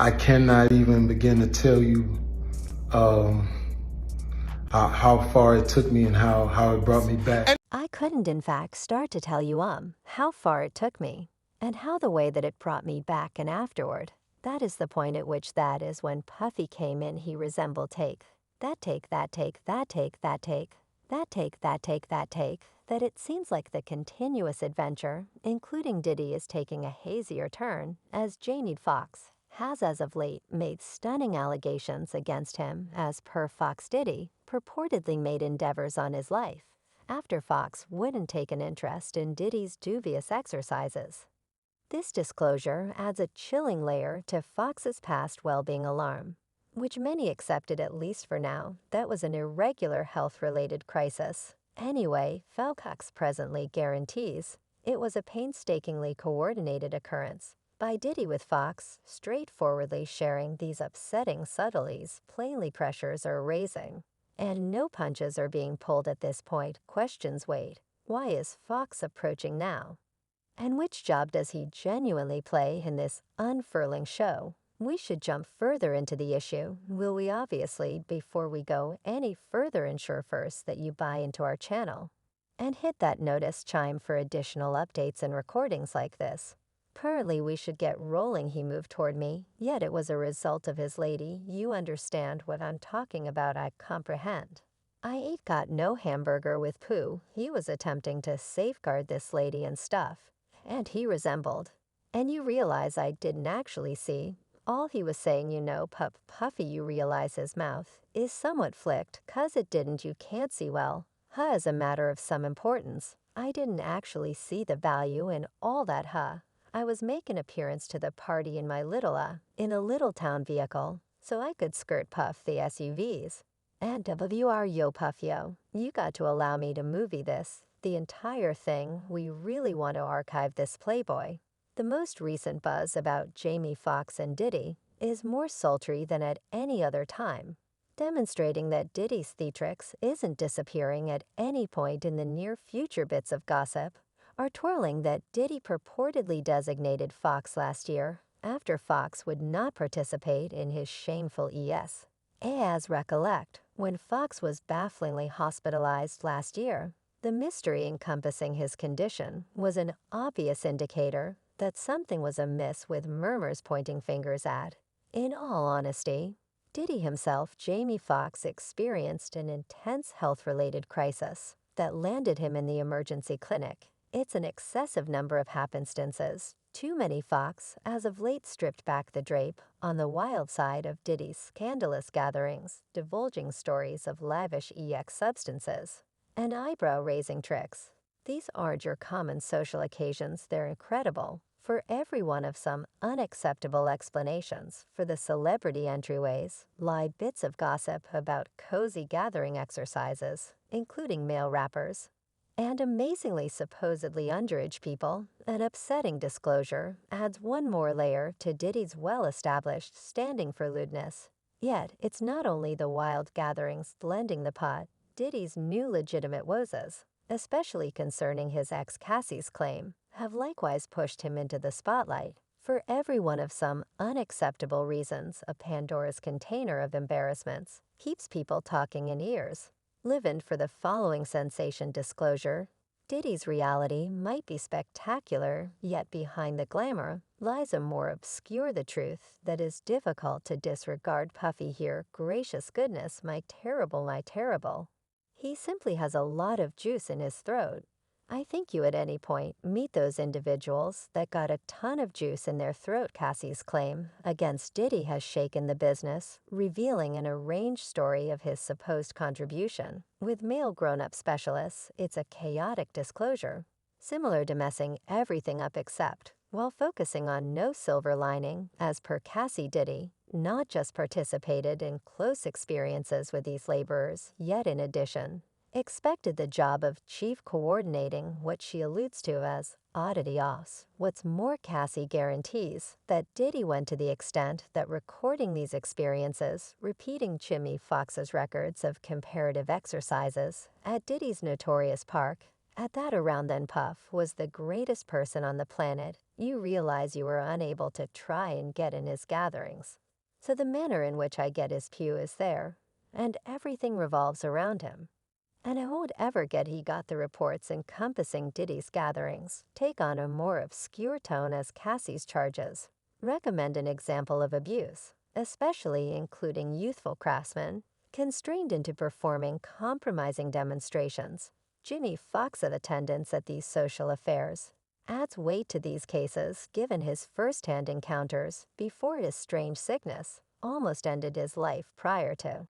I cannot even begin to tell you um, how far it took me and how it brought me back. I couldn't, in fact, start to tell you how far it took me, and how the way that it brought me back and afterward. That is the point at which that is when Puffy came in. He resembled take, that take, that take, that take, that take, that take, that take, that take, that it seems like the continuous adventure, including Diddy, is taking a hazier turn, as Jamie Foxx has as of late made stunning allegations against him, as per Foxx. Diddy purportedly made endeavors on his life after Foxx wouldn't take an interest in Diddy's dubious exercises. This disclosure adds a chilling layer to Foxx's past well-being alarm, which many accepted, at least for now, that was an irregular health-related crisis. Anyway, Foxx presently guarantees it was a painstakingly coordinated occurrence by Diddy, with Foxx straightforwardly sharing these upsetting subtleties. Plainly, pressures are raising, and no punches are being pulled at this point. Questions wait. Why is Foxx approaching now? And which job does he genuinely play in this unfurling show? We should jump further into the issue, will we? Obviously, before we go any further, ensure first that you buy into our channel and hit that notice chime for additional updates and recordings like this. Currently, we should get rolling. He moved toward me, yet it was a result of his lady. You understand what I'm talking about, I comprehend. I ain't got no hamburger with poo. He was attempting to safeguard this lady and stuff, and he resembled. And you realize I didn't actually see. All he was saying, you know, Puffy, you realize his mouth is somewhat flicked, 'cause it didn't, you can't see well. As a matter of some importance, I didn't actually see the value in all that, I was making appearance to the party in my little, in a little town vehicle, so I could skirt Puff the SUVs. And WR, yo Puff, yo, you got to allow me to movie this, the entire thing. We really want to archive this Playboy. The most recent buzz about Jamie Foxx and Diddy is more sultry than at any other time, demonstrating that Diddy's theatrics isn't disappearing at any point in the near future. Bits of gossip are twirling that Diddy purportedly designated Foxx last year after Foxx would not participate in his shameful ES. As recollect, when Foxx was bafflingly hospitalized last year, the mystery encompassing his condition was an obvious indicator that something was amiss, with murmurs pointing fingers at. In all honesty, Diddy himself, Jamie Foxx, experienced an intense health-related crisis that landed him in the emergency clinic. It's an excessive number of happenstances. Too many. Foxx, as of late, stripped back the drape on the wild side of Diddy's scandalous gatherings, divulging stories of lavish EX substances and eyebrow-raising tricks. These aren't your common social occasions. They're incredible. For every one of some unacceptable explanations for the celebrity entryways lie bits of gossip about cozy gathering exercises, including male rappers and amazingly supposedly underage people. An upsetting disclosure adds one more layer to Diddy's well-established standing for lewdness. Yet, it's not only the wild gatherings blending the pot. Diddy's new legitimate woes, especially concerning his ex Cassie's claim, have likewise pushed him into the spotlight. For every one of some unacceptable reasons, a Pandora's container of embarrassments keeps people talking in ears. Live-in for the following sensation disclosure. Diddy's reality might be spectacular, yet behind the glamour lies a more obscure the truth that is difficult to disregard. Puffy here, gracious goodness, my terrible, my terrible. He simply has a lot of juice in his throat. I think you at any point meet those individuals that got a ton of juice in their throat. Cassie's claim against Diddy has shaken the business, revealing an arranged story of his supposed contribution. With male grown-up specialists, it's a chaotic disclosure, similar to messing everything up except, while focusing on no silver lining. As per Cassie, Diddy not just participated in close experiences with these laborers, yet in addition expected the job of chief coordinating what she alludes to as oddity offs. What's more, Cassie guarantees that Diddy went to the extent that recording these experiences, repeating Jimmy Foxx's records of comparative exercises at Diddy's notorious park. At that around then, Puff was the greatest person on the planet. You realize you were unable to try and get in his gatherings. So the manner in which I get his pew is there, and everything revolves around him. And I won't ever get he got the reports encompassing Diddy's gatherings take on a more obscure tone as Cassie's charges recommend an example of abuse, especially including youthful craftsmen, constrained into performing compromising demonstrations. Jimmy Foxx's attendance at these social affairs adds weight to these cases given his first-hand encounters before his strange sickness almost ended his life prior to.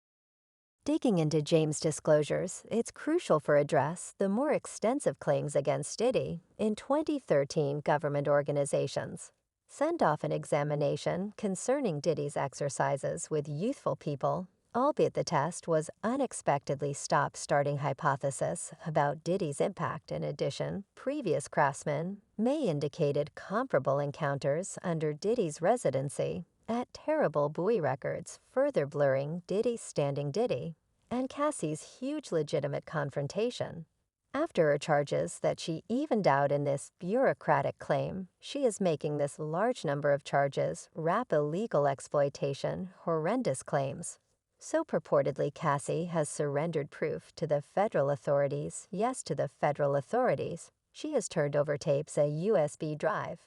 Digging into James' disclosures, it's crucial for address the more extensive claims against Diddy in 2013 government organizations. Sent off an examination concerning Diddy's exercises with youthful people, albeit the test was unexpectedly stopped starting hypothesis about Diddy's impact. In addition, previous craftsmen may indicated comparable encounters under Diddy's residency at Terrible Buoy Records, further blurring Diddy's standing Diddy and Cassie's huge legitimate confrontation. After her charges that she evened out in this bureaucratic claim, she is making this large number of charges wrap illegal exploitation, horrendous claims. So purportedly Cassie has surrendered proof to the federal authorities, yes to the federal authorities. She has turned over tapes a USB drive.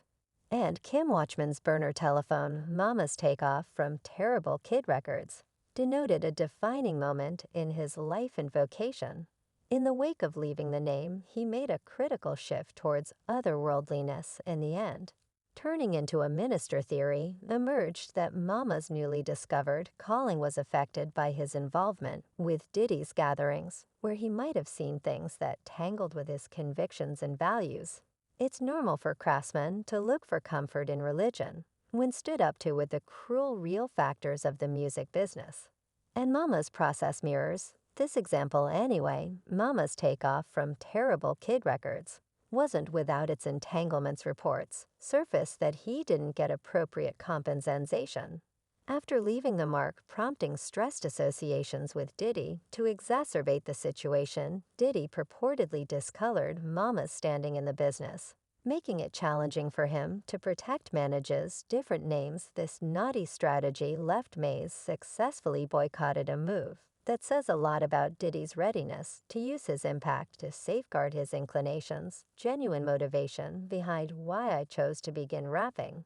And Kim Watchman's burner telephone, Mama's takeoff from Terrible Kid Records, denoted a defining moment in his life and vocation. In the wake of leaving the name, he made a critical shift towards otherworldliness in the end. Turning into a minister theory, emerged that Mama's newly discovered calling was affected by his involvement with Diddy's gatherings, where he might have seen things that tangled with his convictions and values. It's normal for craftsmen to look for comfort in religion when stood up to with the cruel real factors of the music business. And Mama's process mirrors this example anyway. Mama's takeoff from Terrible Kid Records wasn't without its entanglements. Reports surfaced that he didn't get appropriate compensation. After leaving the mark, prompting stressed associations with Diddy to exacerbate the situation, Diddy purportedly discolored Mama's standing in the business, making it challenging for him to protect manages different names. This naughty strategy left Mays successfully boycotted, a move that says a lot about Diddy's readiness to use his impact to safeguard his inclinations, genuine motivation behind why I chose to begin rapping.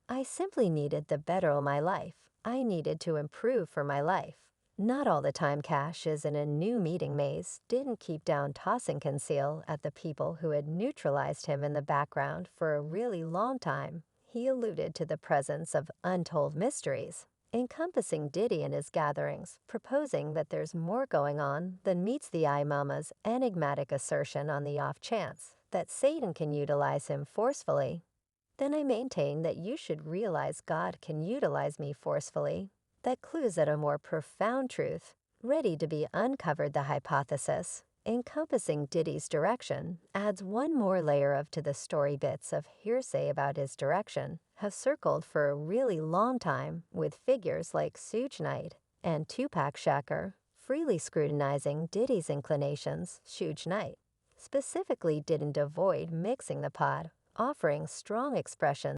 I simply needed the better of my life. I needed to improve for my life. Not all the time Cash is in a new meeting. Mays didn't keep down tossing conceal at the people who had neutralized him in the background for a really long time. He alluded to the presence of untold mysteries encompassing Diddy and his gatherings, proposing that there's more going on than meets the eye. Mama's enigmatic assertion on the off chance that Satan can utilize him forcefully. Then I maintain that you should realize God can utilize me forcefully. That clues at a more profound truth, ready to be uncovered. The hypothesis, encompassing Diddy's direction, adds one more layer of to the story. Bits of hearsay about his direction have circled for a really long time, with figures like Suge Knight and Tupac Shakur freely scrutinizing Diddy's inclinations. Suge Knight specifically didn't avoid mixing the pot, offering strong expressions